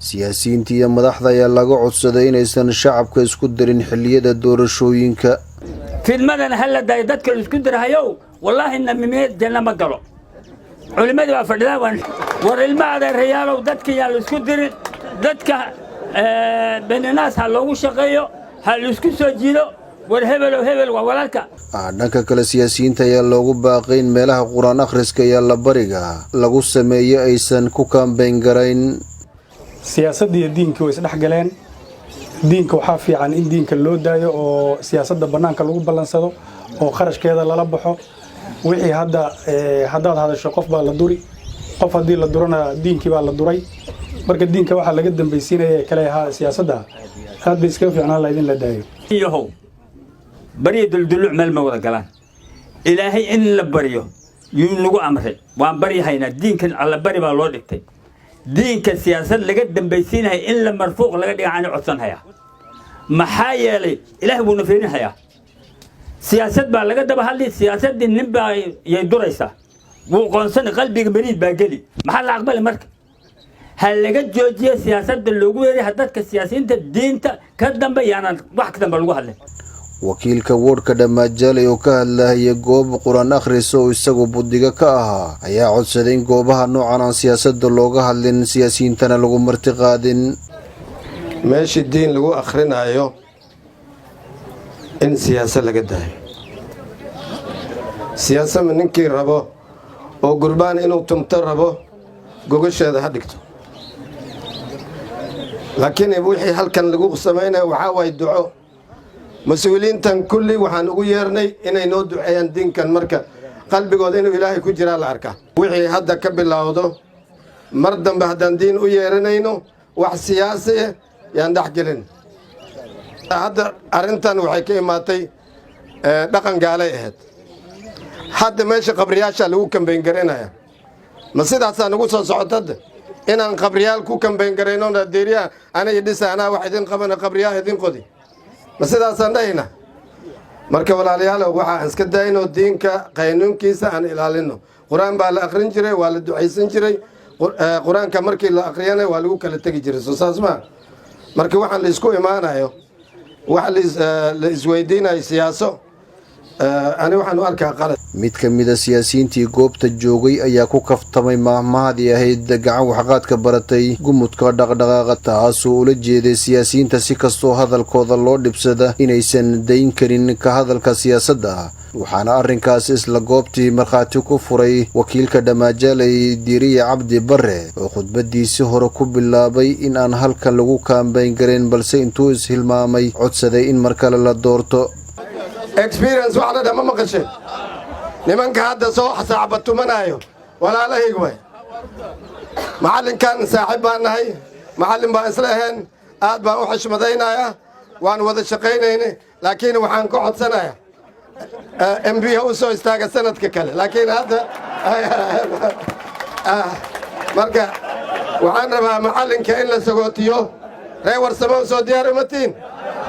siyaasiinta iyo madaxda ayaa laga codsaday inaysan shacabka isku dirin xilliyada doorashooyinka fidmadan hal day dadka isku dirahayo wallahi namimeed janna ma galo culimadu waa fadhiyaan war ilmaada reeyaalow dadka yaa la isku dirin dadka beenanaas ha loogu shaqeeyo ha la isku soo jiido war hebel waa walaalka dhanka kale siyaasiinta ayaa loogu baaqay in meelaha quraan akhriska iyo la bariga lagu sameeyo aysan ku kaambeyn garayn siyaasadda iyo diinka way isdhex galeen diinka waxaa fiican in diinka loo daayo oo siyaasadda banaanka lagu balansado oo qarashkeeda lala baxo wixii haddaad hadasho qof baa la duri qof haddii la durana diinkii baa la duray marka diinka waxaa laga dambaysiinaya kale ahaa siyaasadda aad bay iskaga fiicnaan lahayd in la daayo iyahow bariyo dulduluc meel ma wada galaan ilaahay in la bariyo yuu nagu amray waan baryahaynaa diinkan alla bari baa loo dhigtay diinka siyaasad laga dambaysiinahay in la marfuuq laga dhigacaani codsanhayaa maxaa yeelay ilaahay buu na fiirinhayaa siyaasad baa laga daba hadli siyaasaddii nin baa yay duraysaa wuu qoonsan qalbiga bariid baa geli maxaa la aqbali marka ha laga joojiyo siyaasadda loogu weerahay dadka siyaasiyiinta diinta ka dambe yaanaan wax ka dambe lagu hadlin wakiilka wardka Lamagalaay oo ka hadlaya goob quraan akhris oo isagu budiga ka ahaa ayaa codsaday in goobaha noocan aan siyaasadda looga hadlin siyaasiyiintana lagu marti qaadin meeshii diin lagu akhrinayo in siyaasad laga daayo siyaasad ninkii rabo oo gurbaan inuu tumto rabo gogasheeda ha dhigto laakiin wixii halkan lagu sameeyay waxa way duco مسؤولينتان كلي وحان ugu yeernay inay noo duceeyaan diinkan marka qalbigooda inuu ilaahay ku jira la arkaa wixii hadda ka bilowdo mar dambe haddaan diin u yeeranayno wax siyaasi ah yaan dhaxgelin hadda arintan waxay ka imaatay dhaqan gaalay ahayd hadda meesha qabriyaasha lagu kambeyn gareynaya ma sidaas aan ugu soo socotad inaan qabriyaal ku kambeyn gareyno deeriya ana idhisaana wax idin qabana qabriyaha idin qodi مسيدا سندينا مركب ولا لياله وحى إسك دينه دينك قانون كيسة عن إلالينه قرآن بالآخرين جري والد عيسين جري قرآن كمركي الآخرين والو كله تيجي جري سوساس ما مركب واحد اللي يسكو إيمانه يو واحد اللي يزويدين السياسة أنا واحد نوارك قالت mid ka mid ah siyaasiintii goobta joogay ayaa ku kaftamay maahmaahadii ahayd gacan waxqaad ka baratay gumudka dhaqdhaqaaqa taasoo ula jeeday siyaasiyiinta si kastoo hadalkooda loo dhibsada inaysan dayn karin ka hadalka siyaasadda waxaana arrinkaas isla goobtii markhaati ku furay wakiilka Lamagalaay Diriye Cabdi Barre oo khudbadiisii hore ku bilaabay in aan halkan lagu kaambeyn gareyn balse intuu ishilmaamay codsaday in markale la doorto experience waxna dhama maqashay nimanka hadda soo xasaabatumanaayo walaalahaygu way macallinkan saaxiib baan nahay macallin baan isla ahayn aad baan u xishmadaynayaa waan wada shaqaynaynay laakiin waxaan ka codsanayaa MB u soo istaaga sanadka kale laakiin hadda marka waxaan rabaa macallinka in la sagootiyo reer warsamo soo diyaar umatiin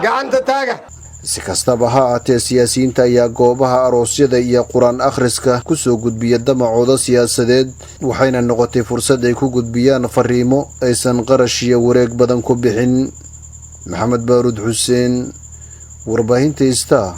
gacanta taaga si kastaba ha ahaatee siyaasiyiinta ayaa goobaha aroosyada iyo quraan akhriska ku soo gudbiya damacooda siyaasadeed waxayna noqotay fursad ay ku gudbiyaan fariimo aysan qarash iyo wareeg badan ku bixin maxamed baaruud xuseen warbaahinta Star